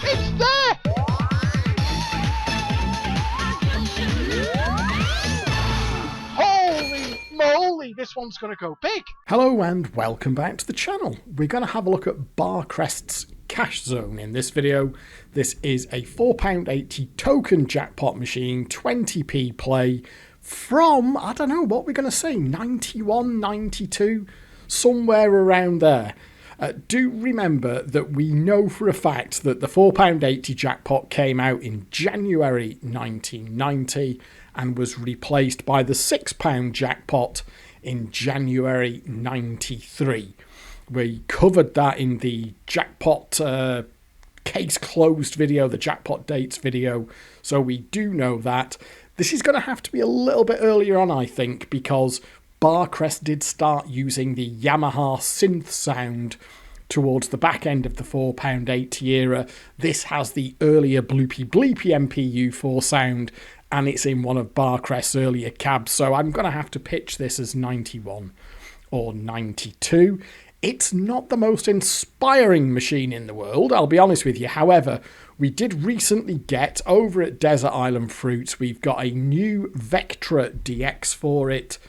It's there! Holy moly, this one's going to go big. Hello and welcome back to the channel. We're going to have a look at Barcrest's cash zone in this video. This is a £4.80 token jackpot machine, 20p play from, I don't know what we're going to say, 91, 92, somewhere around there. Do remember that we know for a fact that the £4.80 jackpot came out in January 1990 and was replaced by the £6 jackpot in January 93. We covered that in the jackpot case closed video, the jackpot dates video, so we do know that. This is going to have to be a little bit earlier on, I think, because Barcrest did start using the Yamaha synth sound towards the back end of the £4.80 era. This has the earlier bloopy bleepy MPU4 sound, and it's in one of Barcrest's earlier cabs, so I'm going to have to pitch this as 91 or 92. It's not the most inspiring machine in the world, I'll be honest with you. However, we did recently get, over at Desert Island Fruits, we've got a new Vectra DX for it.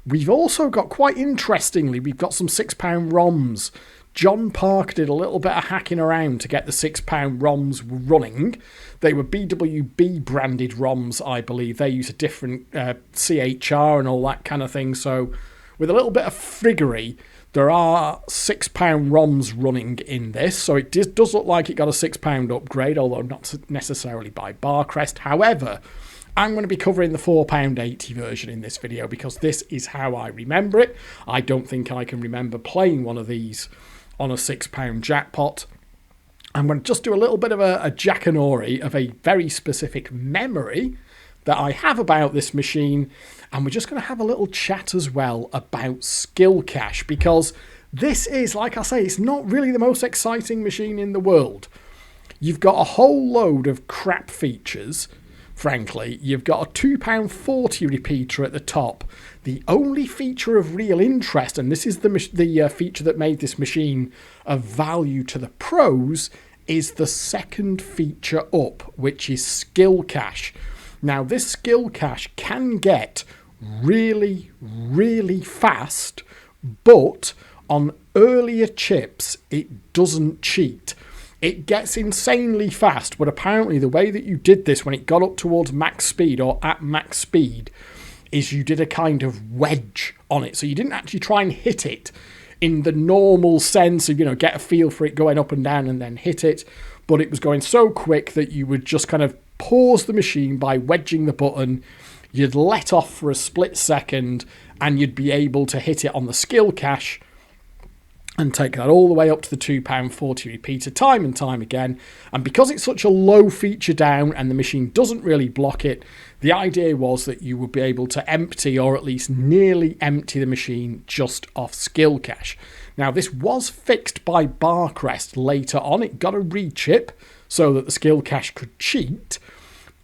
We've also got, quite interestingly, we've got some £6 ROMs. John Park did a little bit of hacking around to get the £6 ROMs running. They were BWB branded ROMs, I believe. They use a different CHR and all that kind of thing. So with a little bit of friggery, there are £6 ROMs running in this. So it does look like it got a £6 upgrade, although not necessarily by Barcrest. However, I'm going to be covering the £4.80 version in this video because this is how I remember it. I don't think I can remember playing one of these on a £6 jackpot. I'm going to just do a little bit of a Jackanori of a very specific memory that I have about this machine, and we're just going to have a little chat as well about skill cache, because this is, like I say, it's not really the most exciting machine in the world. You've got a whole load of crap features. Frankly, you've got a £2.40 repeater at the top. The only feature of real interest, and this is the feature that made this machine of value to the pros, is the second feature up, which is skill cache. Now, this skill cache can get really, really fast, but on earlier chips, it doesn't cheat. It gets insanely fast, but apparently the way that you did this when it got up towards max speed or at max speed is you did a kind of wedge on it. So you didn't actually try and hit it in the normal sense of, get a feel for it going up and down and then hit it. But it was going so quick that you would just kind of pause the machine by wedging the button. You'd let off for a split second and you'd be able to hit it on the skill cache and take that all the way up to the £2.40 repeater time and time again. And because it's such a low feature down and the machine doesn't really block it, the idea was that you would be able to empty, or at least nearly empty, the machine just off skill cache. Now, this was fixed by Barcrest later on. It got a rechip so that the skill cache could cheat,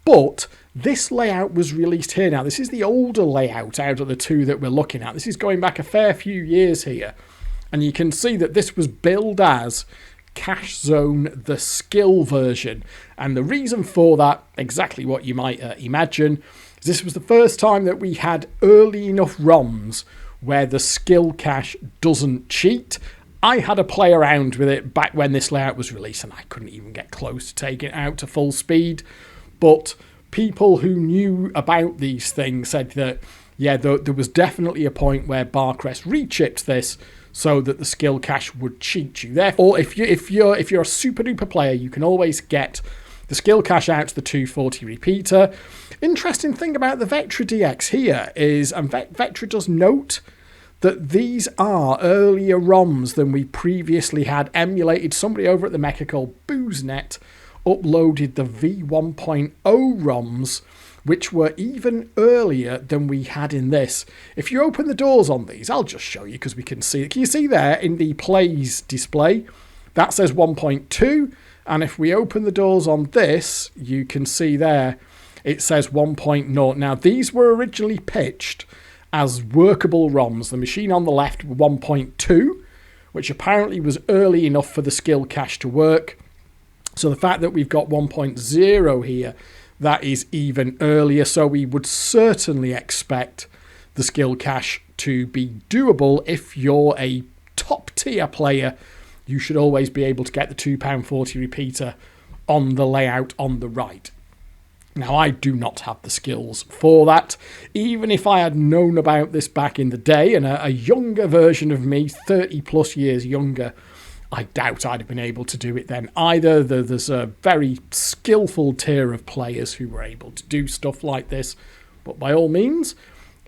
but this layout was released here. Now, this is the older layout out of the two that we're looking at. This is going back a fair few years here. And you can see that this was billed as Cash Zone, the skill version. And the reason for that, exactly what you might imagine, is this was the first time that we had early enough ROMs where the skill cache doesn't cheat. I had a play around with it back when this layout was released, and I couldn't even get close to taking it out to full speed. But people who knew about these things said that, yeah, there was definitely a point where Barcrest rechipped this so that the skill cache would cheat you. Therefore, if you're a super duper player, you can always get the skill cache out to the 240 repeater. Interesting thing about the Vectra DX here is, and Vectra does note that these are earlier ROMs than we previously had emulated. Somebody over at the Mecha called BoozeNet uploaded the V1.0 ROMs, which were even earlier than we had in this. If you open the doors on these, I'll just show you because we can see it. Can you see there in the plays display? That says 1.2. And if we open the doors on this, you can see there, it says 1.0. Now, these were originally pitched as workable ROMs. The machine on the left, 1.2, which apparently was early enough for the skill cache to work. So the fact that we've got 1.0 here, that is even earlier. So we would certainly expect the skill cache to be doable. If you're a top tier player, you should always be able to get the £2.40 repeater on the layout on the right. Now, I do not have the skills for that. Even if I had known about this back in the day, and a younger version of me, 30 plus years younger, I doubt I'd have been able to do it then either. There's a very skillful tier of players who were able to do stuff like this. But by all means,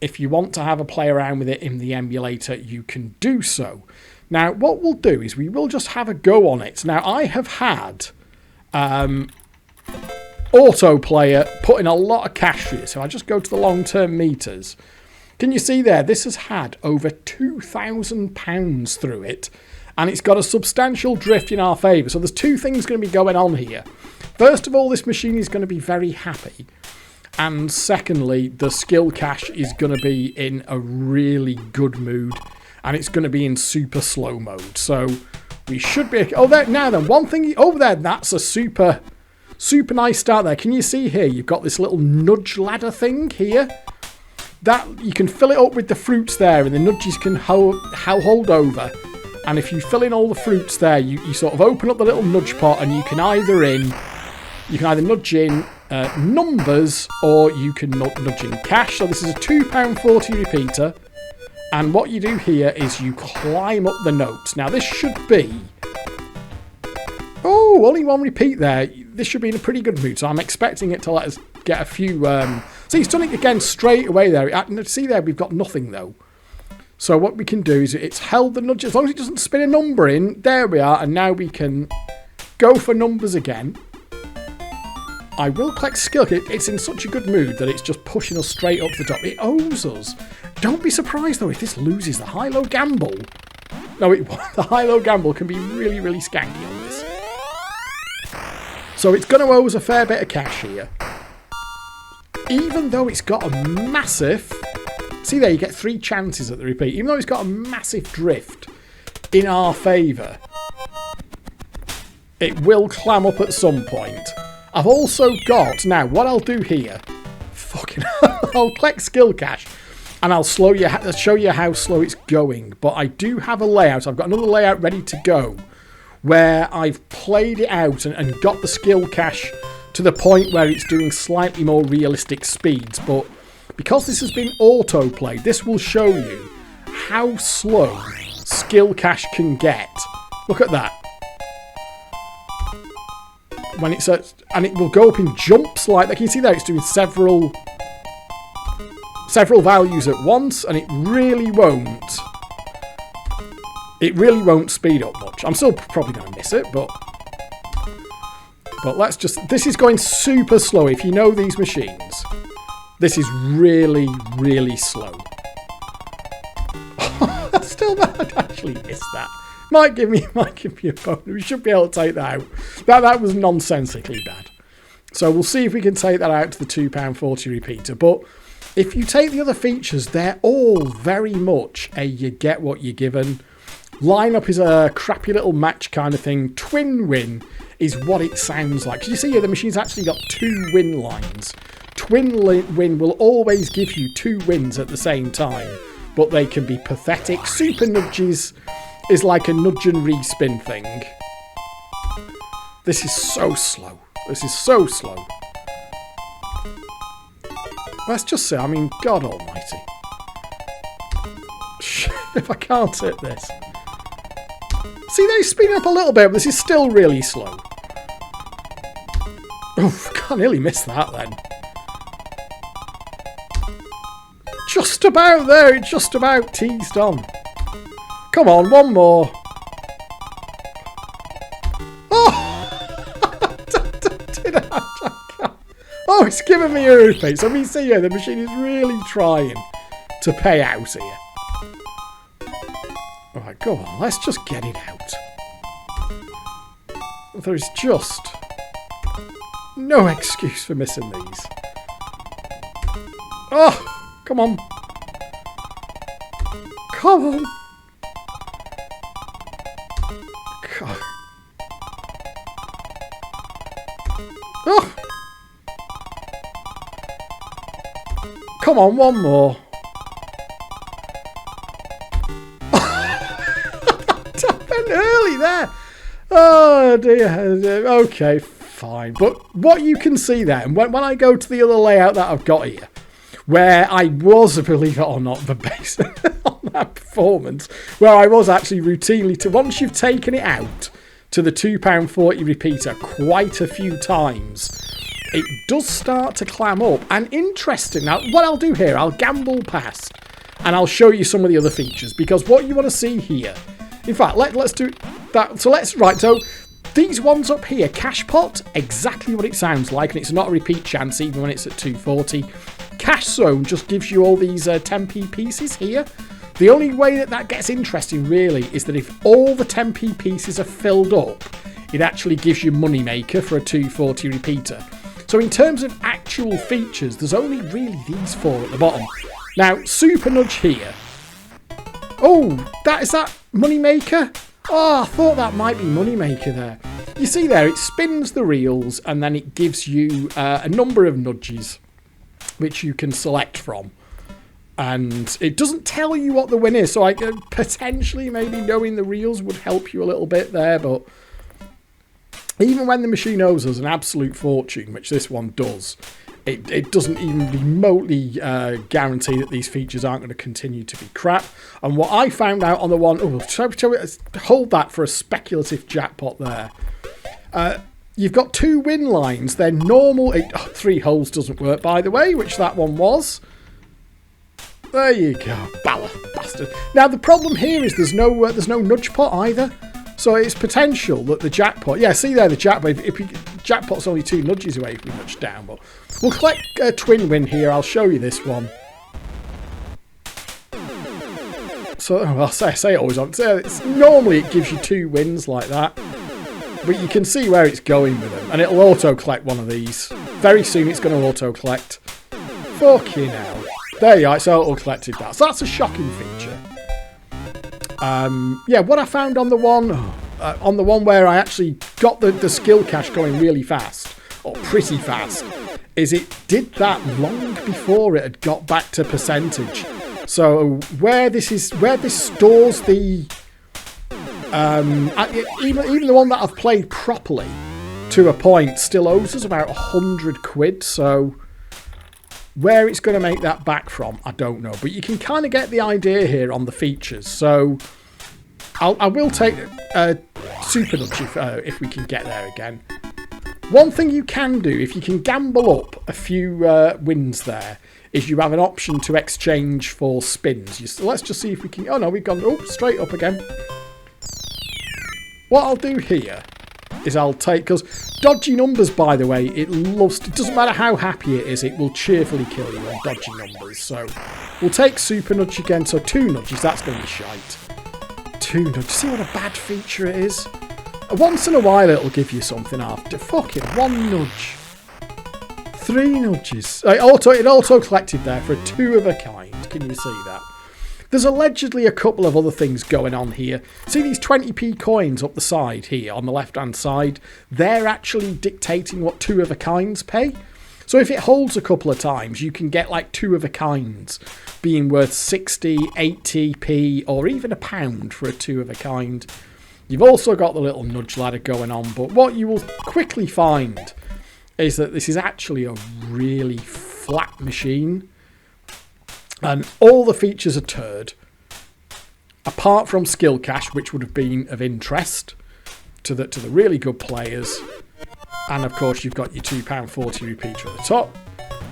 if you want to have a play around with it in the emulator, you can do so. Now, what we'll do is we will just have a go on it. Now, I have had Autoplayer put in a lot of cash here. So I just go to the long-term meters. Can you see there? This has had over £2,000 through it. And it's got a substantial drift in our favour. So there's two things going to be going on here. First of all, this machine is going to be very happy. And secondly, the skill cache is going to be in a really good mood. And it's going to be in super slow mode. So we should be... Oh, there, now then, one thing over there, that's a super nice start there. Can you see here? You've got this little nudge ladder thing here. That you can fill it up with the fruits there. And the nudges can hold over. And if you fill in all the fruits there, you sort of open up the little nudge pot, and you can either nudge in numbers, or you can nudge in cash. So this is a £2.40 repeater. And what you do here is you climb up the notes. Now this should be... Oh, only one repeat there. This should be in a pretty good mood. So I'm expecting it to let us get a few... See, he's done it again straight away there. See there, we've got nothing though. So what we can do is it's held the nudge. As long as it doesn't spin a number in, there we are. And now we can go for numbers again. I will collect skill. It's in such a good mood that it's just pushing us straight up the top. It owes us. Don't be surprised though if this loses the high-low gamble. No, the high-low gamble can be really, really skanky on this. So it's going to owe us a fair bit of cash here. Even though it's got a massive... See there, you get 3 chances at the repeat. Even though it's got a massive drift in our favour, it will clam up at some point. I've also got... Now, what I'll do here... Fucking I'll collect skill cache. And I'll show you how slow it's going. But I do have a layout. I've got another layout ready to go. Where I've played it out and got the skill cache to the point where it's doing slightly more realistic speeds. But... because this has been auto-played, this will show you how slow skill cache can get. Look at that. When it's and it will go up in jumps like that. Can you see there? It's doing several values at once, and it really won't speed up much. I'm still probably going to miss it, but let's just... This is going super slow. If you know these machines... This is really, really slow. Still, I'd actually missed that. Might give me a bonus. We should be able to take that out. That was nonsensically bad. So we'll see if we can take that out to the £2.40 repeater. But if you take the other features, they're all very much a you get what you're given. Lineup is a crappy little match kind of thing. Twin win is what it sounds like. You see here, the machine's actually got 2 win lines. Twin win will always give you 2 wins at the same time, but they can be pathetic. Super nudges is like a nudge and respin thing. This is so slow. This is so slow. Let's just say, I mean, God almighty. If I can't hit this. See, they speed up a little bit, but this is still really slow. Oh, I nearly missed that then. Just about there, it just about teased on. Come on, one more. Oh! Oh, it's giving me a repeat. So I mean, see here, the machine is really trying to pay out here. Alright, go on, let's just get it out. There's just no excuse for missing these. Oh! Come on. Come on. God. Oh! Come on, one more. Tap in early there. Oh dear. Okay, fine. But what you can see there, and when I go to the other layout that I've got here, where I was, believe it or not, the base on that performance, where I was actually routinely, once you've taken it out to the £2.40 repeater quite a few times, it does start to clam up. And interesting, now what I'll do here, I'll gamble past and I'll show you some of the other features, because what you want to see here, in fact, let's do that. So so these ones up here, cash pot, exactly what it sounds like, and it's not a repeat chance even when it's at 240. Cash zone just gives you all these 10p pieces here. The only way that gets interesting really is that if all the 10p pieces are filled up, it actually gives you moneymaker for a 240 repeater. So in terms of actual features, there's only really these four at the bottom. Now, super nudge here. Oh, is that moneymaker? Oh, I thought that might be moneymaker there. You see there, it spins the reels and then it gives you a number of nudges which you can select from. And it doesn't tell you what the win is, so potentially maybe knowing the reels would help you a little bit there, but even when the machine owes us an absolute fortune, which this one does, it doesn't even remotely guarantee that these features aren't going to continue to be crap. And what I found out on the one, hold that for a speculative jackpot there. You've got two win lines. They're normal. 3 holes doesn't work, by the way, which that one was. There you go, bastard. Now the problem here is there's no nudge pot either. So it's potential that the jackpot... Yeah, see there, the jackpot. Jackpot's only 2 nudges away if we nudge down. But we'll collect a twin win here. I'll show you this one. So, I'll say it always on. Normally it gives you 2 wins like that. But you can see where it's going with them. And it'll auto-collect one of these. Very soon it's going to auto-collect. Fucking hell. There you are, it's auto-collected that. So that's a shocking feature. Yeah, what I found on the one where I actually got the skill cache going really fast, or pretty fast, is it did that long before it had got back to percentage. So where this stores the even the one that I've played properly to a point still owes us about 100 quid. So where it's going to make that back from, I don't know. But you can kind of get the idea here on the features. So I will take super nudge if we can get there again. One thing you can do, if you can gamble up a few wins there, is you have an option to exchange for spins. Let's just see if we can... Oh no, we've gone straight up again. What I'll do here is I'll take... Because dodgy numbers, by the way, it doesn't matter how happy it is, it will cheerfully kill you on dodgy numbers. So we'll take super nudge again. So 2 nudges, that's going to be shite. 2 nudges. See what a bad feature it is? Once in a while it'll give you something after. Fucking 1 nudge. 3 nudges. It auto collected there for a 2 of a kind. Can you see that? There's allegedly a couple of other things going on here. See these 20p coins up the side here on the left-hand side? They're actually dictating what 2 of a kinds pay. So if it holds a couple of times, you can get like 2 of a kinds being worth 60, 80p, or even £1 for a 2 of a kind. You've also got the little nudge ladder going on, but what you will quickly find is that this is actually a really flat machine. And all the features are turd, apart from skill cache, which would have been of interest to the really good players. And of course, you've got your £2.40 repeater at the top.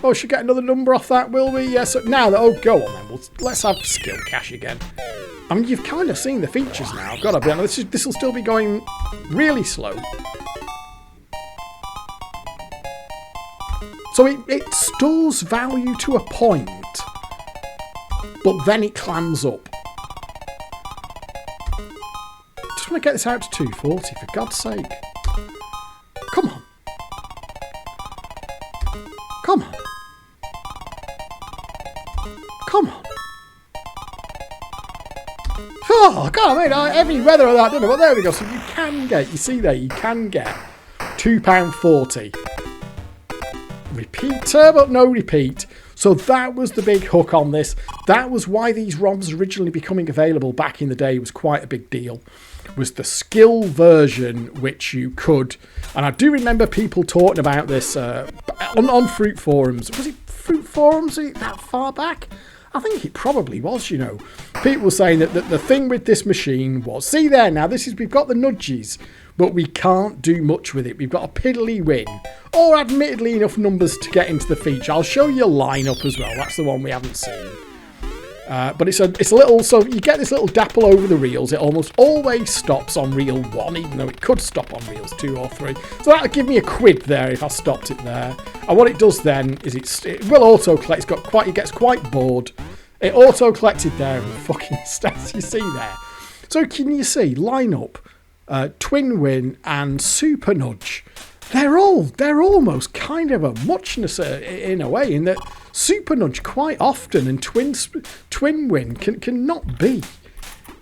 Oh, should get another number off that, will we? Yes. Yeah, so now that go on then. Let's have skill cache again. I mean, you've kind of seen the features now. I've got to be honest. This will still be going really slow. So it stores value to a point, but then it clams up. Just want to get this out to 240, for God's sake. Come on. Come on. Come on. Oh, God, I mean, every weather of that, didn't it? Well, there we go. So you can get, you see there, you can get £2.40 repeater, but no repeat. So that was the big hook on this. That was why these ROMs originally becoming available back in the day was quite a big deal. Was the skill version, which you could, and I do remember people talking about this on Fruit forums. Was it Fruit forums? Was it that far back? I think it probably was, you know. People were saying that the thing with this machine was, see there now, we've got the nudges, but we can't do much with it. We've got a piddly win, or admittedly enough numbers to get into the feature. I'll show you a lineup as well. That's the one we haven't seen. But it's a little, so you get this little dapple over the reels. It almost always stops on reel 1, even though it could stop on reels 2 or 3. So that'll give me a quid there if I stopped it there. And what it does then is it will auto collect. It gets quite bored. It auto collected there and fucking stats you see there. So can you see lineup, twin win and super nudge? They're almost kind of a muchness in a way, in that super nudge quite often and twin win can not be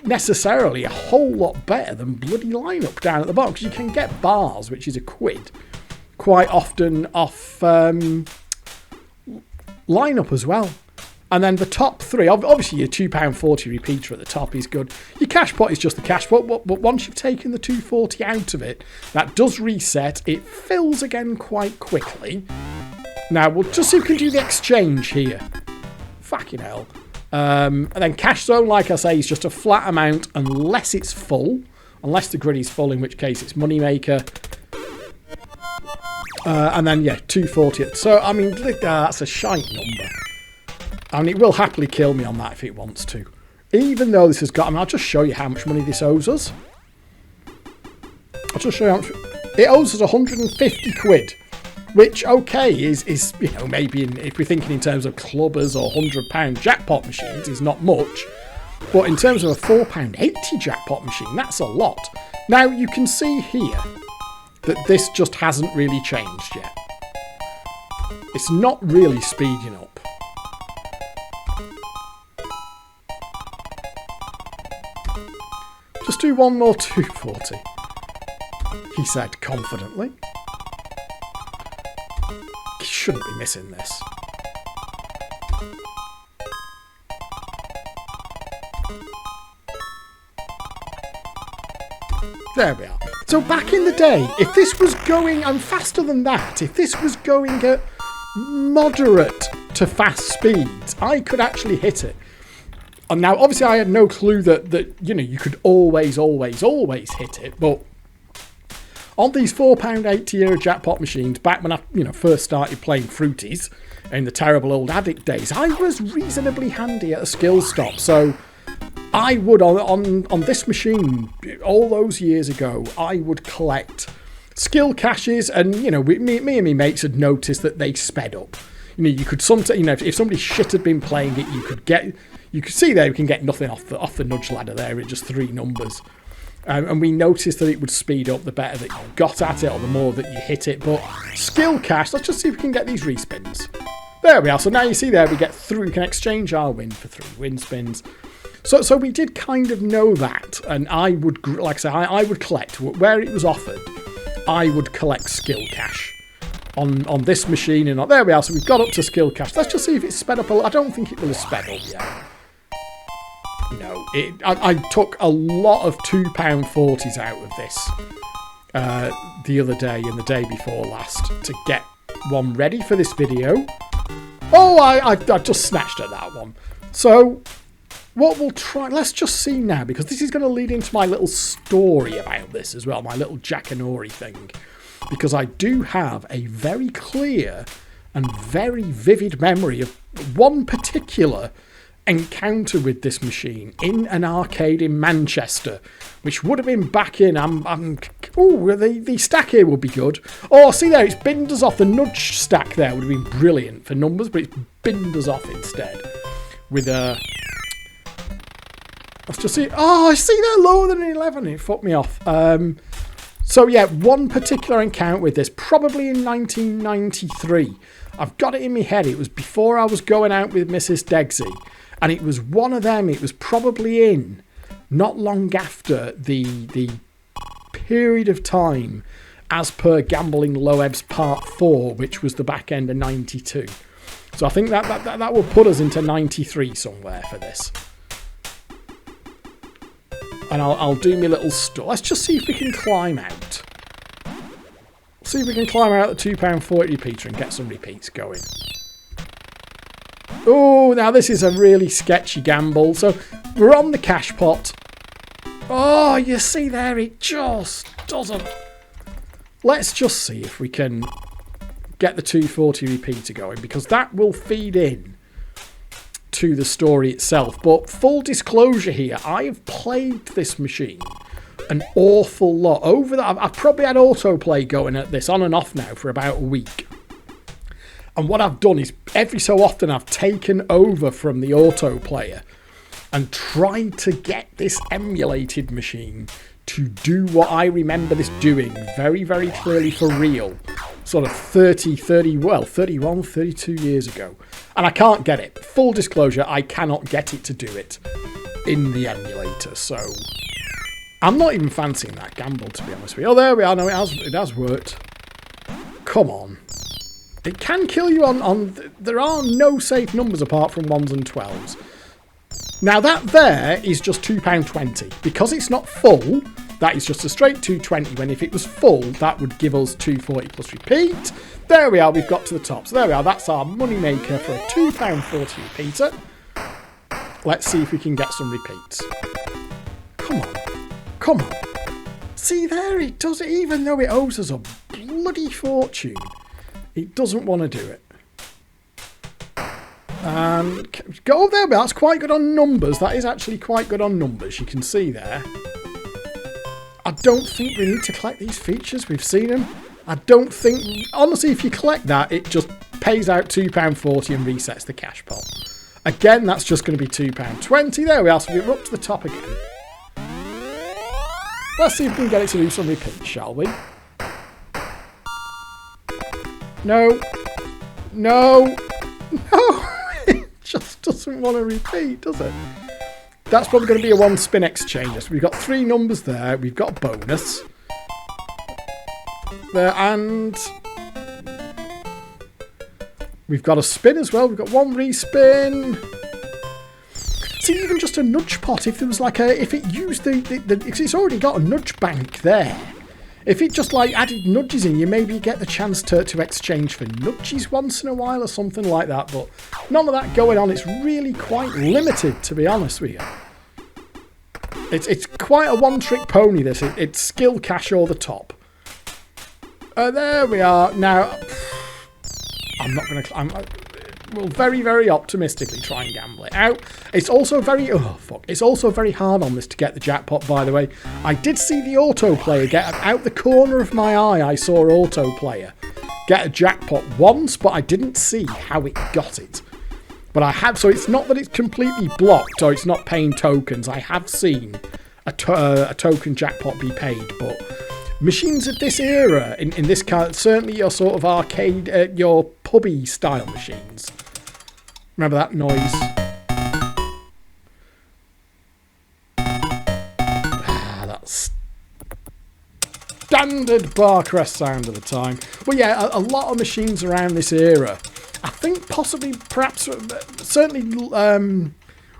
necessarily a whole lot better than bloody lineup down at the bottom, because you can get bars, which is a quid, quite often off lineup as well. And then the top 3, obviously your £2.40 repeater at the top is good. Your cash pot is just the cash pot, but once you've taken the £2.40 out of it, that does reset. It fills again quite quickly. Now, we'll just see if we can do the exchange here. Fucking hell. And then cash zone, like I say, is just a flat amount unless it's full. Unless the grid is full, in which case it's moneymaker. And then, yeah, £2.40. So, I mean, that's a shite number. And it will happily kill me on that if it wants to. Even though this has got... I mean, I'll just show you how much money this owes us. I'll just show you how much... It owes us 150 quid. Which, okay, is you know, maybe if we're thinking in terms of clubbers or £100 jackpot machines, is not much. But in terms of a £4.80 jackpot machine, that's a lot. Now, you can see here that this just hasn't really changed yet. It's not really speeding up. Just do one more 240, he said confidently. He shouldn't be missing this. There we are. So back in the day, if this was going, I'm faster than that, if this was going at moderate to fast speeds, I could actually hit it. And now, obviously, I had no clue that you know, you could always hit it. But on these £4.80 jackpot machines, back when I first started playing Fruities in the terrible old addict days, I was reasonably handy at a skill stop. So I would, on this machine, all those years ago, I would collect skill caches, and you know, me and my mates had noticed that they sped up. You know, you could sometimes, you know, if somebody shit had been playing it, you could see there we can get nothing off the nudge ladder there at just 3 numbers. And we noticed that it would speed up the better that you got at it or the more that you hit it. But skill cache, let's just see if we can get these respins. There we are. So now you see there we can exchange our win for 3 win spins. So we did kind of know that. And I would, like I say, I would collect where it was offered. I would collect skill cache on this machine. And there we are. So we've got up to skill cache. Let's just see if it's sped up. I don't think it will have sped up yet. No, I took a lot of £2.40s out of this the other day and the day before last to get one ready for this video. Oh, I just snatched at that one. So what we'll try, let's just see now, because this is going to lead into my little story about this as well, my little Jackanory thing, because I do have a very clear and very vivid memory of one particular encounter with this machine in an arcade in Manchester, which would have been back in, the stack here would be good. Oh, see there, it's binned us off. The nudge stack there would have been brilliant for numbers, but it's binned us off instead. With a... let's just see. Oh, I see they're lower than an 11. It fucked me off. So yeah, one particular encounter with this, probably in 1993. I've got it in my head. It was before I was going out with Mrs. Degsy. And it was one of them. It was probably in not long after the period of time as per Gambling Loeb's Part 4, which was the back end of 92. So I think that will put us into 93 somewhere for this. And I'll do my little stuff. Let's just see if we can climb out. See if we can climb out the £2.40 repeater and get some repeats going. Oh, now this is a really sketchy gamble. So we're on the cash pot. Oh, you see there, it just doesn't. Let's just see if we can get the 240 repeater going, because that will feed in to the story itself. But full disclosure here, I have played this machine an awful lot. Over that, I've probably had autoplay going at this on and off now for about a week. And what I've done is every so often I've taken over from the autoplayer and tried to get this emulated machine to do what I remember this doing very, very clearly for real. Sort of 31, 32 years ago. And I can't get it. Full disclosure, I cannot get it to do it in the emulator. So I'm not even fancying that gamble, to be honest with you. Oh, there we are. No, it has worked. Come on. It can kill you on... There are no safe numbers apart from 1s and 12s. Now that there is just £2.20. Because it's not full, that is just a straight 220, when if it was full, that would give us 240 plus repeat. There we are, we've got to the top. So there we are, that's our money maker for a £2.40 repeater. Let's see if we can get some repeats. Come on. Come on. See there, it does it, even though it owes us a bloody fortune. It doesn't want to do it. And go there, but that's quite good on numbers. That is actually quite good on numbers, you can see there. I don't think we need to collect these features. We've seen them. I don't think... Honestly, if you collect that, it just pays out £2.40 and resets the cash pot. Again, that's just going to be £2.20. There we are. So we're up to the top again. Let's see if we can get it to do some repeats, shall we? No. No. No. It just doesn't want to repeat, does it? That's probably going to be a one spin exchange. So we've got 3 numbers there. We've got a bonus. There, and we've got a spin as well. We've got 1 respin. See, even just a nudge pot, if there was like a... If it used because it's already got a nudge bank there. If it just like added nudges in, you maybe get the chance to exchange for nudges once in a while or something like that. But none of that going on. It's really quite limited, to be honest with you. It's quite a one-trick pony, this. It's skill cash or the top. There we are. Now, I'm not going to... We'll very, very optimistically try and gamble it out. It's also very... Oh, fuck. It's also very hard on this to get the jackpot, by the way. I did see the autoplayer get... Out the corner of my eye, I saw autoplayer get a jackpot once, but I didn't see how it got it. But I have... So it's not that it's completely blocked or it's not paying tokens. I have seen a token jackpot be paid, but... Machines of this era, in this kind, certainly your sort of arcade, your pubby style machines. Remember that noise? That's standard Barcrest sound of the time. Well, yeah, a lot of machines around this era. I think possibly, perhaps, certainly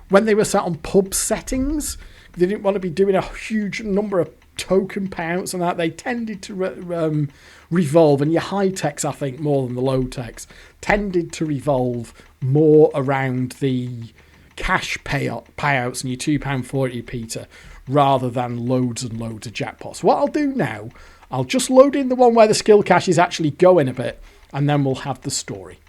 when they were sat on pub settings, they didn't want to be doing a huge number of token payouts and that. They tended to revolve, and your high techs, I think, more than the low techs, tended to revolve more around the cash payouts and your £2.40 repeater rather than loads and loads of jackpots. What I'll do now, I'll just load in the one where the skill cash is actually going a bit, and then we'll have the story.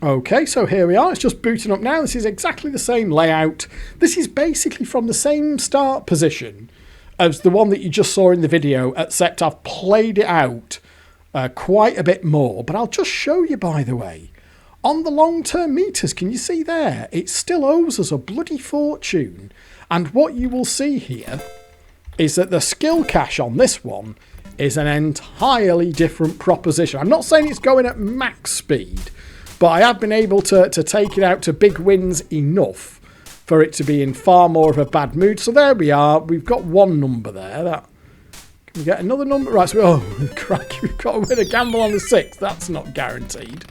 Okay, so here we are. It's just booting up now. This is exactly the same layout. This is basically from the same start position as the one that you just saw in the video, except I've played it out quite a bit more. But I'll just show you, by the way. On the long-term meters, can you see there? It still owes us a bloody fortune. And what you will see here is that the skill cache on this one is an entirely different proposition. I'm not saying it's going at max speed, but I have been able to take it out to big wins enough for it to be in far more of a bad mood. So there we are. We've got 1 number there. That Can we get another number? Right, so crack, we've got to win a gamble on the 6th. That's not guaranteed.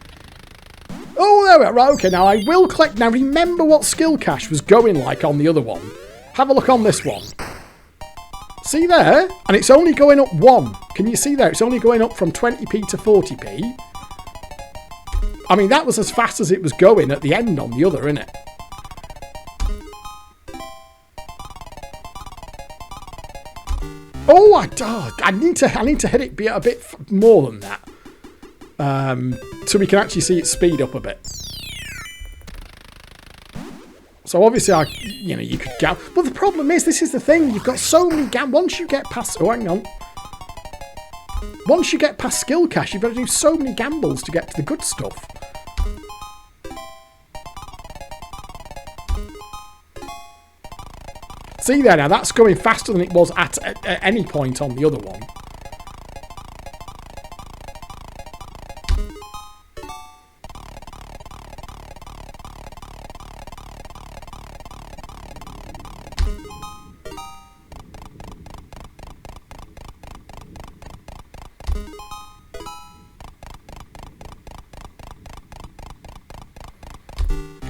Oh, there we are. Right, okay, now I will collect. Now remember what skill cache was going like on the other one. Have a look on this one. See there? And it's only going up 1. Can you see there? It's only going up from 20p to 40p. I mean, that was as fast as it was going at the end on the other, innit? Oh, I need to hit it a bit more than that, so we can actually see it speed up a bit. So obviously, you could gamble, but the problem is, this is the thing: you've got so many gambles. Once you get past, once you get past skill cache, you've got to do so many gambles to get to the good stuff. See there now, that's going faster than it was at any point on the other one.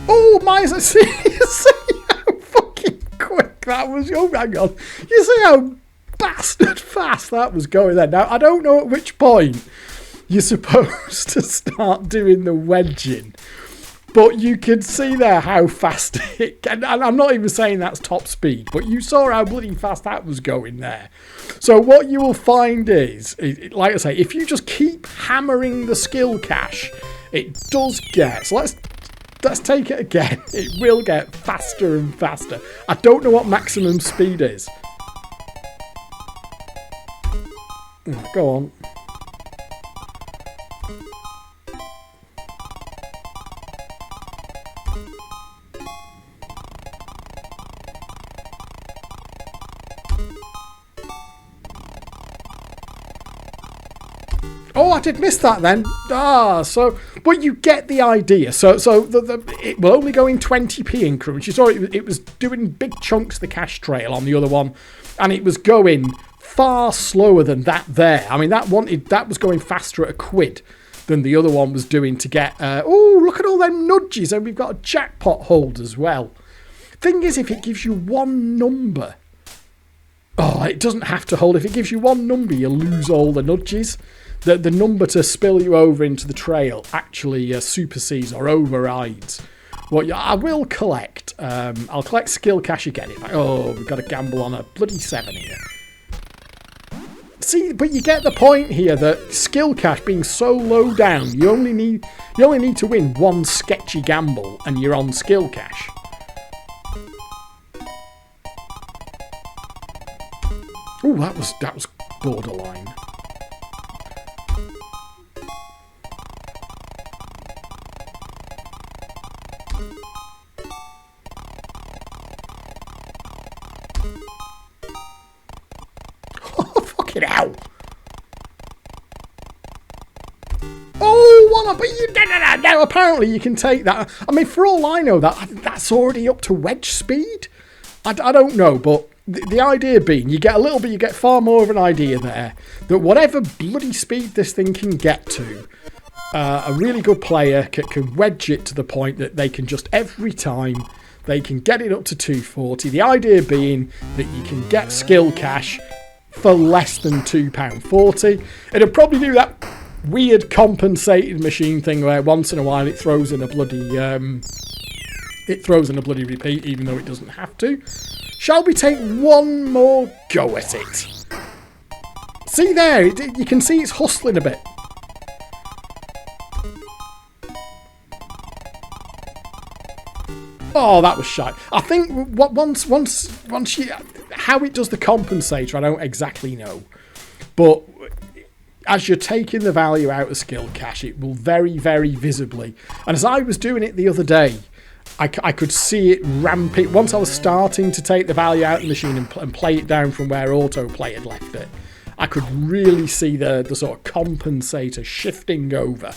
Oh, my, see how fucking quick that was. Oh, hang on. You see how bastard fast that was going there. Now, I don't know at which point you're supposed to start doing the wedging, but you can see there how fast it can. And I'm not even saying that's top speed, but you saw how bloody fast that was going there. So what you will find is, like I say, if you just keep hammering the skill cache, it does get. So let's take it again. It will get faster and faster. I don't know what maximum speed is. Go on. Oh, I did miss that then. But you get the idea. So it will only go in 20p increments. You saw it was doing big chunks of the cache trail on the other one, and it was going far slower than that there. I mean, that was going faster at £1 than the other one was doing to get. Oh, look at all them nudges, and we've got a jackpot hold as well. Thing is, if it gives you one number, it doesn't have to hold. If it gives you one number, you lose all the nudges. The number to spill you over into the trail actually supersedes or overrides what I will collect. I'll collect skill cache again. We've got to gamble on a bloody 7 here. See, but you get the point here that skill cache being so low down, you only need to win one sketchy gamble and you're on skill cache. Oh, that was borderline. Fucking hell! Oh, but you no. Apparently, you can take that. I mean, for all I know, that's already up to wedge speed. I don't know, but the idea being, you get far more of an idea there that whatever bloody speed this thing can get to, a really good player can wedge it to the point that they can just every time they can get it up to 240. The idea being that you can get skill cache for less than £2.40. It'll probably do that weird compensated machine thing where once in a while it throws in a bloody repeat, even though it doesn't have to. Shall we take one more go at it? See there, you can see it's hustling a bit. Oh, that was shy. I think once you, how it does the compensator, I don't exactly know. But as you're taking the value out of skill cache, it will very, very visibly. And as I was doing it the other day, I could see it ramping. Once I was starting to take the value out of the machine and play it down from where autoplay had left it, I could really see the sort of compensator shifting over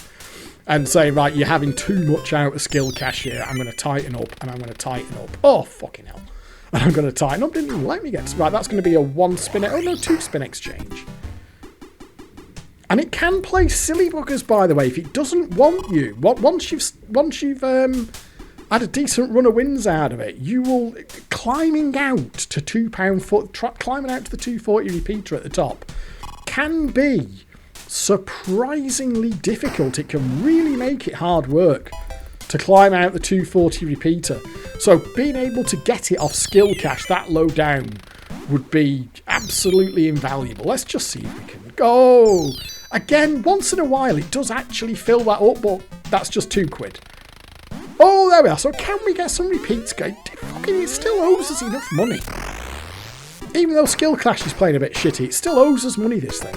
and saying, right, you're having too much out of skill cache here. I'm going to tighten up and I'm going to tighten up. Oh, fucking hell. And I'm going to tighten up. Didn't even let me get to... Right, that's going to be a 1 spin... Oh, no, 2 spin exchange. And it can play silly buggers, by the way, if it doesn't want you. Once you've had a decent run of wins out of it, you will... Climbing out to £2 foot... Climbing out to the 240 repeater at the top can be surprisingly difficult. It can really make it hard work to climb out the 240 repeater. So being able to get it off skill cache that low down would be absolutely invaluable. Let's just see if we can go. Again, once in a while it does actually fill that up, but that's just £2. Oh, there we are. So can we get some repeats? It still owes us enough money. Even though skill cache is playing a bit shitty, it still owes us money, this thing.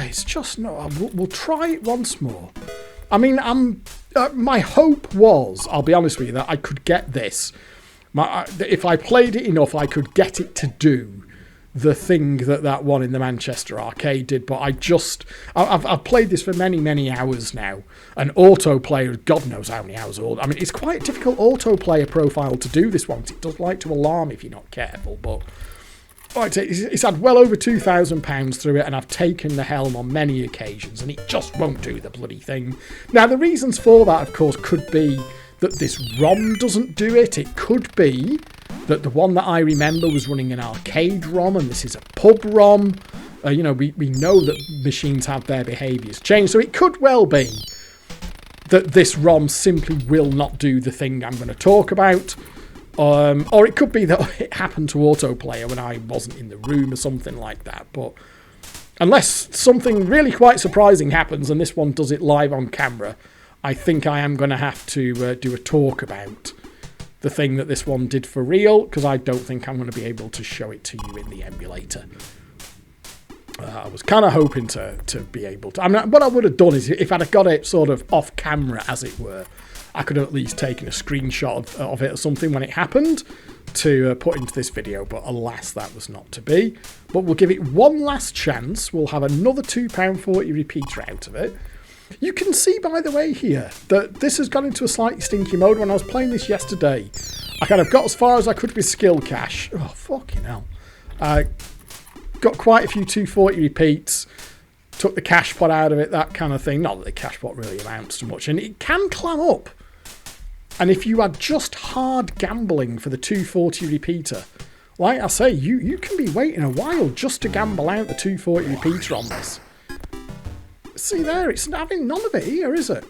It's just not... We'll try it once more. I mean, my hope was, I'll be honest with you, that I could get this. If I played it enough, I could get it to do the thing that one in the Manchester arcade did. But I've played this for many, many hours now. And autoplayer, God knows how many hours old. I mean, it's quite a difficult autoplayer profile to do this one. It does like to alarm if you're not careful, but... Right, it's had well over £2,000 through it, and I've taken the helm on many occasions, and it just won't do the bloody thing. Now, the reasons for that, of course, could be that this ROM doesn't do it. It could be that the one that I remember was running an arcade ROM, and this is a pub ROM. We know that machines have their behaviours change, so it could well be that this ROM simply will not do the thing I'm going to talk about. Or it could be that it happened to autoplayer when I wasn't in the room or something like that. But unless something really quite surprising happens and this one does it live on camera, I think I am going to have to do a talk about the thing that this one did for real, because I don't think I'm going to be able to show it to you in the emulator. I was kind of hoping to be able to. I mean, what I would have done is if I'd have got it sort of off camera, as it were, I could have at least taken a screenshot of it or something when it happened to put into this video, but alas, that was not to be. But we'll give it one last chance. We'll have another £2.40 repeater out of it. You can see, by the way, here, that this has gone into a slightly stinky mode. When I was playing this yesterday, I kind of got as far as I could with skill cache. Oh, fucking hell. Got quite a few 240 repeats. Took the cache pot out of it, that kind of thing. Not that the cache pot really amounts to much. And it can clam up. And if you are just hard gambling for the 240 repeater, like I say, you can be waiting a while just to gamble out the 240 repeater on this. See there, it's having none of it here, is it?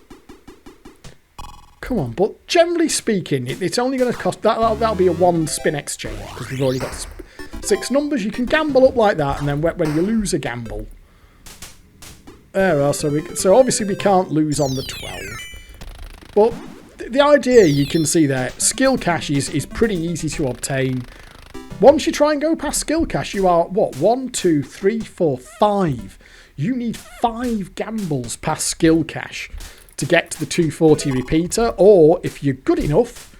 Come on, but generally speaking, it's only going to cost... That'll be a 1 spin exchange, because we've already got 6 numbers. You can gamble up like that, and then when you lose a gamble... There we are, so obviously we can't lose on the 12. But... The idea you can see there, skill cache is pretty easy to obtain. Once you try and go past skill cache, you are, what, 1, 2, 3, 4, 5. You need 5 gambles past skill cache to get to the 240 repeater, or if you're good enough,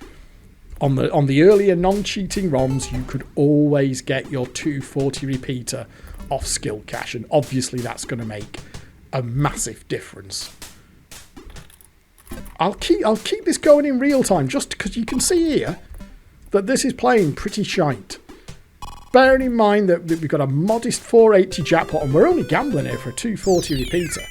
on the earlier non-cheating ROMs, you could always get your 240 repeater off skill cache, and obviously that's going to make a massive difference. I'll keep this going in real time, just because you can see here that this is playing pretty shite. Bearing in mind that we've got a modest 480 jackpot and we're only gambling here for a 240 repeater.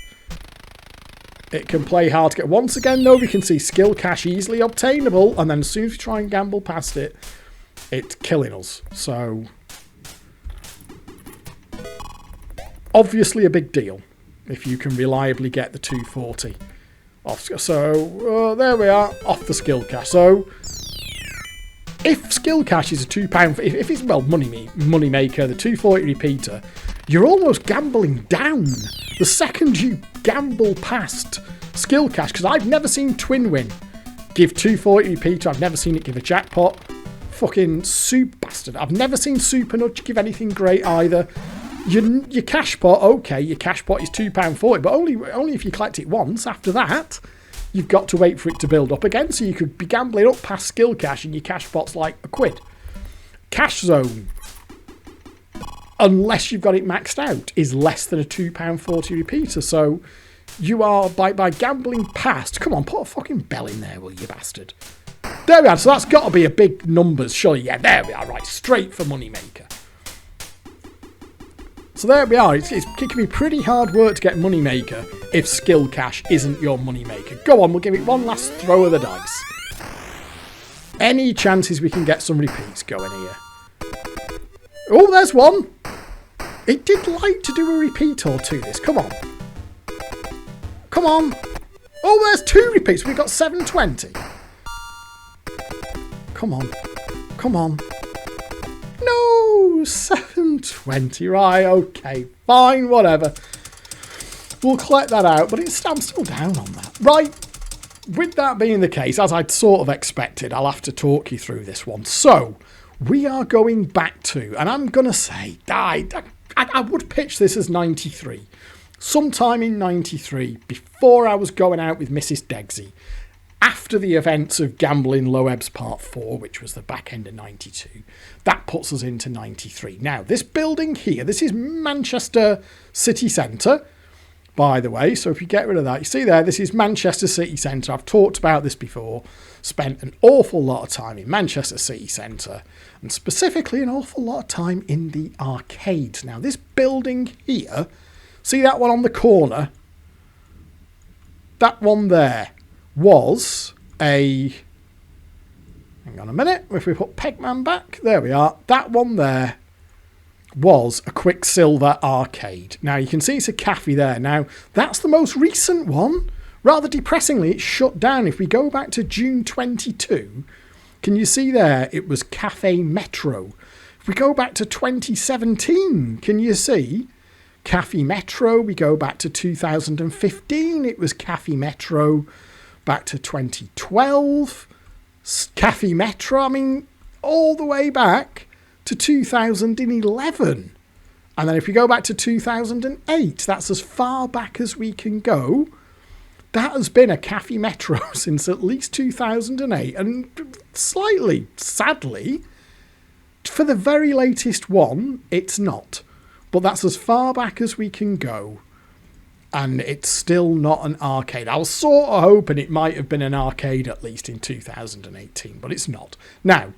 It can play hard to get. Once again, though, we can see skill cache easily obtainable, and then as soon as we try and gamble past it, it's killing us. So, obviously a big deal if you can reliably get the 240 off. So, there we are, off the skill cache. So, if skill cache is a £2, if it's, well, money maker, the 240 repeater, you're almost gambling down the second you gamble past skill cache, because I've never seen Twin Win give 240 repeater. I've never seen it give a jackpot. Fucking soup bastard. I've never seen Super Nudge give anything great either. Your cash pot, okay, your cash pot is £2.40, but only if you collect it once. After that, you've got to wait for it to build up again, so you could be gambling up past skill cache and your cash pot's like £1. Cash zone, unless you've got it maxed out, is less than a £2.40 repeater. So you are, by gambling past... Come on, put a fucking bell in there, will you, bastard? There we are. So that's got to be a big numbers, surely. Yeah, there we are. Right, straight for Moneymaker. So there we are. It can be pretty hard work to get Moneymaker if skill cash isn't your Moneymaker. Go on, we'll give it one last throw of the dice. Any chances we can get some repeats going here? Oh, there's one. It did like to do a repeat or two, this. Come on. Come on. Oh, there's 2 repeats. We've got 720. Come on. Come on. No, 720. Right, okay. Fine, whatever. We'll collect that out, but I'm still down on that. Right. With that being the case, as I'd sort of expected, I'll have to talk you through this one. So, we are going back to, and I'm going to say, I would pitch this as 93. Sometime in 93, before I was going out with Mrs. Degsy, after the events of Gambling Low Ebbs Part 4, which was the back end of 92, that puts us into 93. Now, this building here, this is Manchester City Centre, by the way. So if you get rid of that, you see there, this is Manchester City Centre. I've talked about this before. Spent an awful lot of time in Manchester City Centre, and specifically an awful lot of time in the arcades. Now, this building here, see that one on the corner? That one there was a... Hang on a minute. If we put Pegman back, there we are. That one there was a Quicksilver arcade. Now, you can see it's a cafe there. Now, that's the most recent one. Rather depressingly, it's shut down. If we go back to June 22, can you see there? It was Cafe Metro. If we go back to 2017, can you see? Cafe Metro. We go back to 2015. It was Cafe Metro. Back to 2012. Cafe Metro. I mean, all the way back to 2011. And then if we go back to 2008, that's as far back as we can go. That has been a Cafe Metro since at least 2008. And slightly, sadly, for the very latest one, it's not. But that's as far back as we can go. And it's still not an arcade. I was sort of hoping it might have been an arcade at least in 2018, but it's not. Now,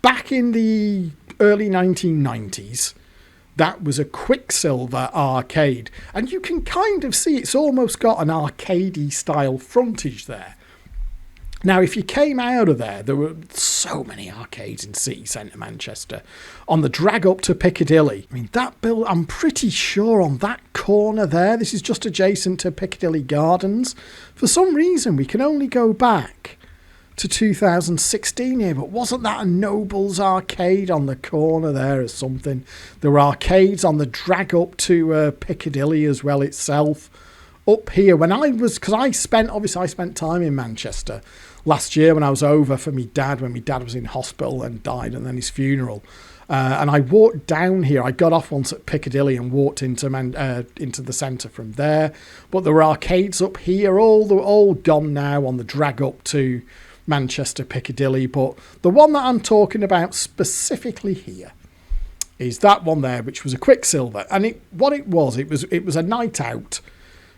back in the early 1990s, that was a Quicksilver arcade. And you can kind of see it's almost got an arcadey style frontage there. Now, if you came out of there were so many arcades in City Centre Manchester. On the drag up to Piccadilly, I mean, that build, I'm pretty sure on that corner there, this is just adjacent to Piccadilly Gardens. For some reason, we can only go back to 2016 here, but wasn't that a Nobles arcade on the corner there or something? There were arcades on the drag up to Piccadilly as well itself. Up here, when I was, because I spent time in Manchester last year when I was over for me dad, when my dad was in hospital and died, and then his funeral. And I walked down here. I got off once at Piccadilly and walked into the centre from there. But there were arcades up here, all gone now on the drag up to Manchester Piccadilly. But the one that I'm talking about specifically here is that one there, which was a Quicksilver. And it was a night out.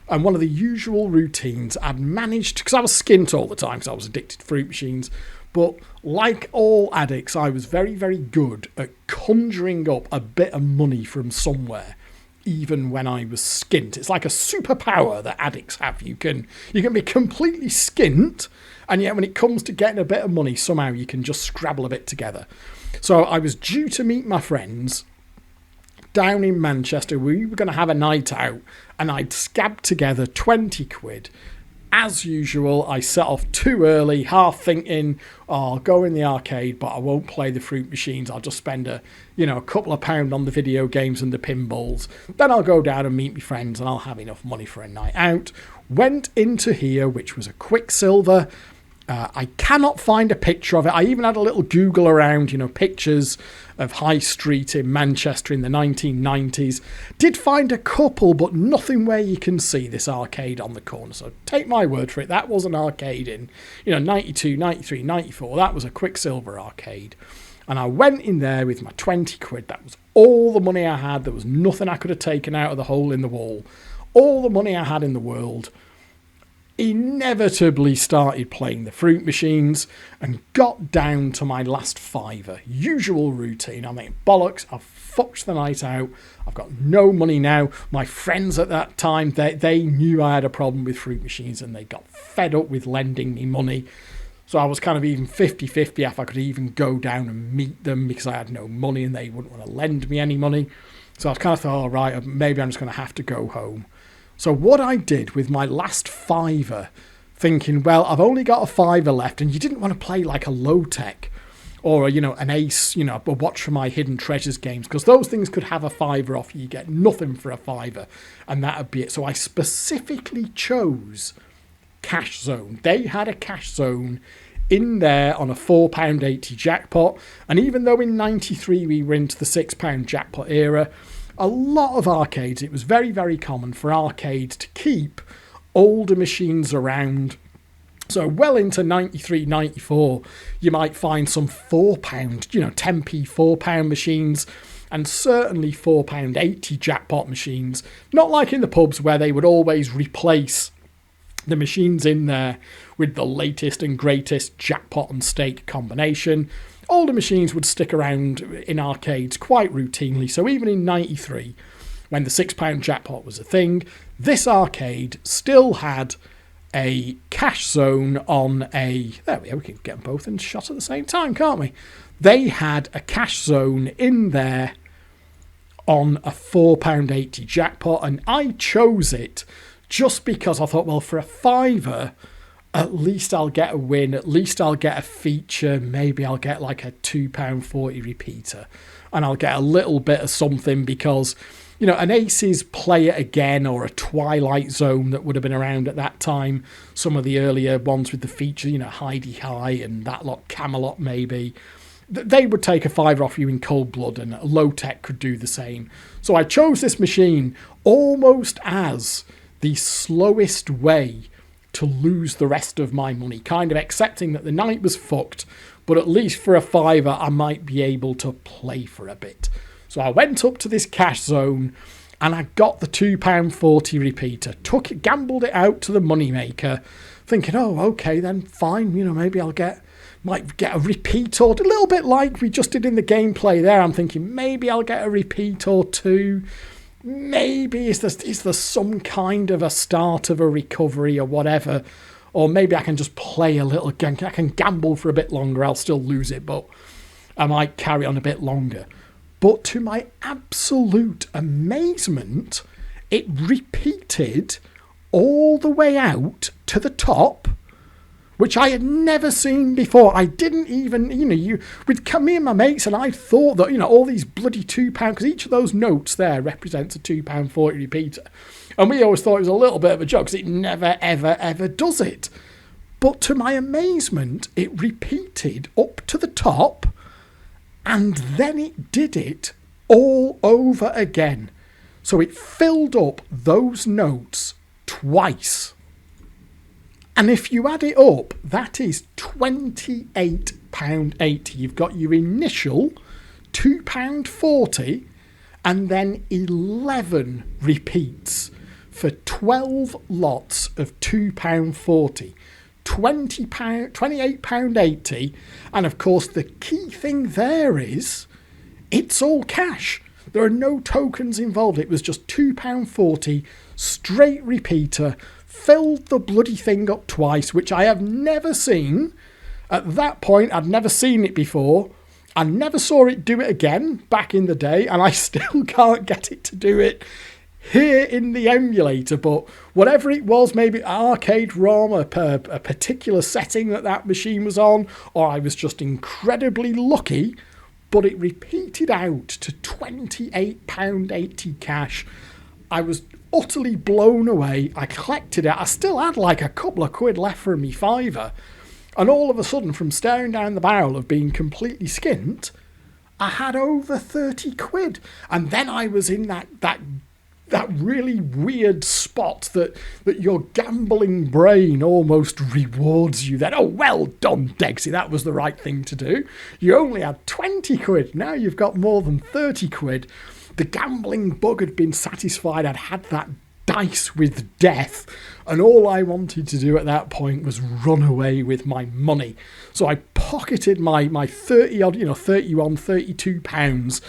And one of the usual routines I'd managed, because I was skint all the time because I was addicted to fruit machines, but like all addicts, I was very, very good at conjuring up a bit of money from somewhere, even when I was skint. It's like a superpower that addicts have. You can be completely skint, and yet when it comes to getting a bit of money, somehow you can just scrabble a bit together. So I was due to meet my friends down in Manchester. We were going to have a night out, and I'd scabbed together 20 quid. As usual, I set off too early, half thinking, I'll go in the arcade, but I won't play the fruit machines. I'll just spend a couple of pounds on the video games and the pinballs. Then I'll go down and meet my friends, and I'll have enough money for a night out. Went into here, which was a Quicksilver. I cannot find a picture of it. I even had a little Google around, pictures of High Street in Manchester in the 1990s. Did find a couple, but nothing where you can see this arcade on the corner. So take my word for it. That was an arcade in, 92, 93, 94. That was a Quicksilver arcade. And I went in there with my 20 quid. That was all the money I had. There was nothing I could have taken out of the hole in the wall. All the money I had in the world. inevitably started playing the fruit machines and got down to my last fiver. Usual routine. I'm like, bollocks, I've fucked the night out. I've got no money now. My friends at that time, they knew I had a problem with fruit machines and they got fed up with lending me money. So I was kind of even 50-50 if I could even go down and meet them because I had no money and they wouldn't want to lend me any money. So I was kind of thought, all right, maybe I'm just going to have to go home. So what I did with my last fiver, thinking, well, I've only got a fiver left, and you didn't want to play like a low-tech or, an ace, a watch for my hidden treasures games, because those things could have a fiver off you. You get nothing for a fiver, and that would be it. So I specifically chose Cash Zone. They had a Cash Zone in there on a £4.80 jackpot, and even though in 93 we were into the £6 jackpot era, a lot of arcades, it was very, very common for arcades to keep older machines around. So well into 93, 94, you might find some £4, 10p £4 machines, and certainly £4.80 jackpot machines. Not like in the pubs where they would always replace the machines in there with the latest and greatest jackpot and stake combination. Older machines would stick around in arcades quite routinely. So even in 93, when the £6 jackpot was a thing, this arcade still had a Cash Zone on a... There we go, we can get them both in shot at the same time, can't we? They had a Cash Zone in there on a £4.80 jackpot, and I chose it just because I thought, well, for a fiver, at least I'll get a win, at least I'll get a feature, maybe I'll get like a £2.40 repeater, and I'll get a little bit of something because, an Aces Play It Again or a Twilight Zone that would have been around at that time, some of the earlier ones with the feature, Heidi High and that lot, Camelot maybe, they would take a fiver off you in cold blood, and Low Tech could do the same. So I chose this machine almost as the slowest way to lose the rest of my money, kind of accepting that the night was fucked, but at least for a fiver I might be able to play for a bit. So I went up to this Cash Zone and I got the £2.40 repeater, gambled it out to the moneymaker, thinking, oh, okay, then fine, maybe might get a repeat or a little bit like we just did in the gameplay there. I'm thinking maybe I'll get a repeat or two. Maybe is there some kind of a start of a recovery or whatever, or maybe I can just play a little. I can gamble for a bit longer. I'll still lose it, but I might carry on a bit longer. But to my absolute amazement, it repeated all the way out to the top, which I had never seen before. I didn't even, with me and my mates, and I thought that, all these bloody £2, because each of those notes there represents a £2.40 repeater. And we always thought it was a little bit of a joke, because it never, ever, ever does it. But to my amazement, it repeated up to the top, and then it did it all over again. So it filled up those notes twice. And if you add it up, that is £28.80. You've got your initial £2.40 and then 11 repeats for 12 lots of £2.40. £28.80. And of course, the key thing there is it's all cash. There are no tokens involved. It was just £2.40, straight repeater, filled the bloody thing up twice, which I have never seen. At that point, I'd never seen it before. I never saw it do it again back in the day, and I still can't get it to do it here in the emulator. But whatever it was, maybe arcade ROM, a particular setting that machine was on, or I was just incredibly lucky, but it repeated out to £28.80 cash. I was utterly blown away. I collected it. I still had like a couple of quid left for me fiver. And all of a sudden, from staring down the barrel of being completely skint, I had over 30 quid. And then I was in that really weird spot that your gambling brain almost rewards you. That, oh, well done, Degsy, that was the right thing to do. You only had 20 quid. Now you've got more than 30 quid. The gambling bug had been satisfied. I'd had that dice with death, and all I wanted to do at that point was run away with my money. So I pocketed my 30 odd, 31, 32 pounds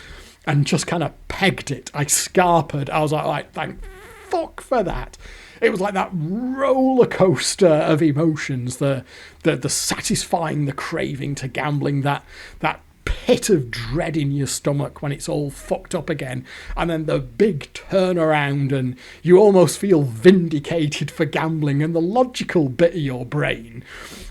and just kind of pegged it. I scarpered. I was like, thank fuck for that. It was like that roller coaster of emotions, the satisfying, the craving to gambling, that pit of dread in your stomach when it's all fucked up again, and then the big turnaround and you almost feel vindicated for gambling, and the logical bit of your brain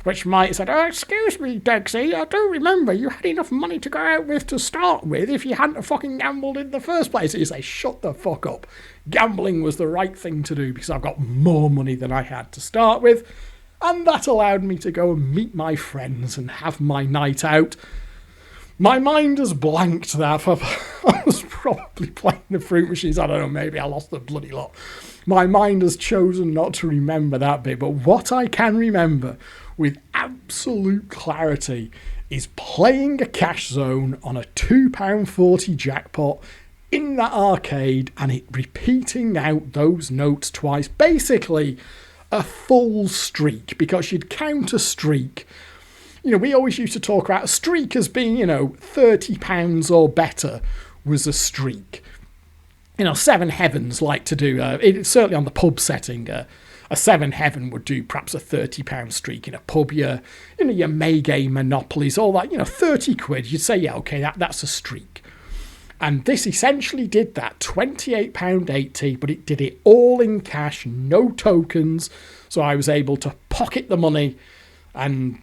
which might have said, oh, excuse me, Degsy, I do remember you had enough money to go out with to start with if you hadn't fucking gambled in the first place. And you say, shut the fuck up. Gambling was the right thing to do because I've got more money than I had to start with, and that allowed me to go and meet my friends and have my night out. My mind has blanked that. I was probably playing the fruit machines. I don't know, maybe I lost the bloody lot. My mind has chosen not to remember that bit. But what I can remember with absolute clarity is playing a cash zone on a £2.40 jackpot in that arcade and it repeating out those notes twice. Basically, a full streak, because you'd count a streak. We always used to talk about a streak as being, £30 or better was a streak. Seven Heavens like to do, certainly on the pub setting, a Seven Heaven would do perhaps a £30 streak in a pub. Your May game Monopolies, all that, 30 quid, you'd say, yeah, okay, that's a streak. And this essentially did that, £28.80, but it did it all in cash, no tokens. So I was able to pocket the money, and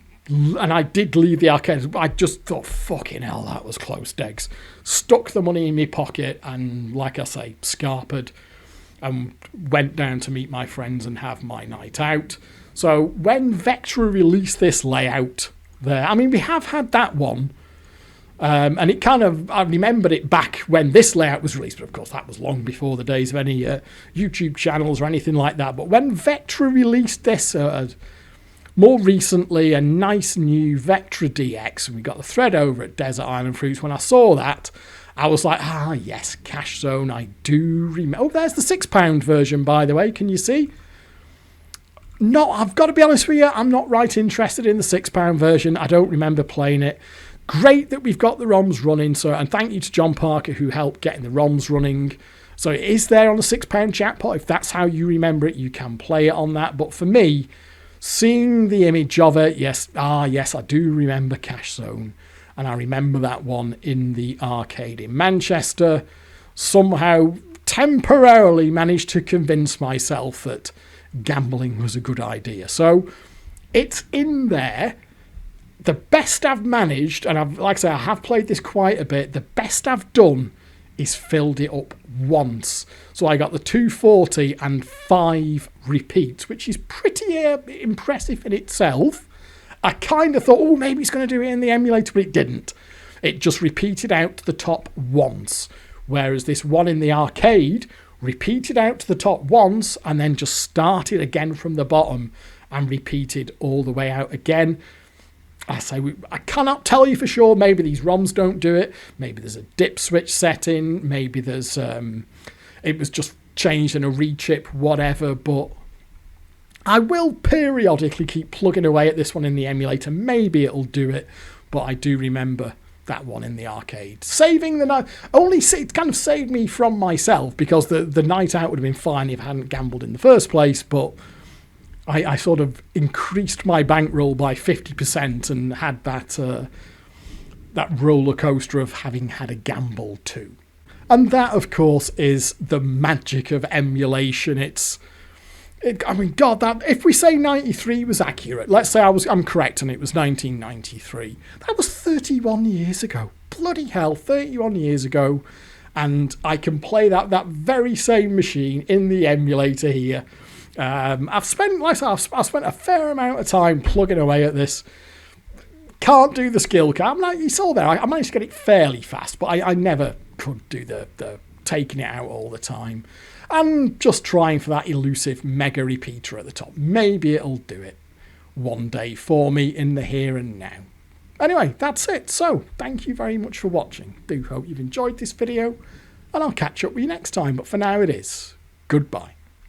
I did leave the arcade. I just thought, fucking hell, that was close, Degs. Stuck the money in my pocket and, like I say, scarpered and went down to meet my friends and have my night out. So when Vectra released this layout there, we have had that one. And it I remembered it back when this layout was released, but of course that was long before the days of any YouTube channels or anything like that. But when Vectra released this, more recently, a nice new Vectra DX, and we got the thread over at Desert Island Fruits. When I saw that, I was like, yes, Cash Zone, I do remember. Oh, there's the £6 version, by the way, can you see? No, I've got to be honest with you, I'm not right interested in the £6 version. I don't remember playing it. Great that we've got the ROMs running, and thank you to John Parker who helped getting the ROMs running. So it is there on the £6 jackpot. If that's how you remember it, you can play it on that. But for me, seeing the image of it, yes, I do remember Cash Zone. And I remember that one in the arcade in Manchester. Somehow, temporarily managed to convince myself that gambling was a good idea. So it's in there. The best I've managed, and like I say, I have played this quite a bit, the best I've done is filled it up once. So I got the 240 and 5 repeats, which is pretty impressive in itself. I kind of thought, maybe it's going to do it in the emulator, but it didn't. It just repeated out to the top once, whereas this one in the arcade repeated out to the top once and then just started again from the bottom and repeated all the way out again. I cannot tell you for sure. Maybe these ROMs don't do it. Maybe there's a dip switch setting. Maybe there's it was just changed in a rechip, whatever. But I will periodically keep plugging away at this one in the emulator. Maybe it'll do it. But I do remember that one in the arcade. Saving the night. It kind of saved me from myself, because the night out would have been fine if I hadn't gambled in the first place. But I sort of increased my bankroll by 50% and had that roller coaster of having had a gamble too. And that, of course, is the magic of emulation. God, if we say 93 was accurate, let's say I'm correct and it was 1993. That was 31 years ago. Bloody hell, 31 years ago. And I can play that very same machine in the emulator here. I've spent a fair amount of time plugging away at this. Can't do the skill card. You saw there, I managed to get it fairly fast, but I never could do the taking it out all the time. And just trying for that elusive mega repeater at the top. Maybe it'll do it one day for me in the here and now. Anyway, that's it. So, thank you very much for watching. Do hope you've enjoyed this video, and I'll catch up with you next time. But for now, it is goodbye.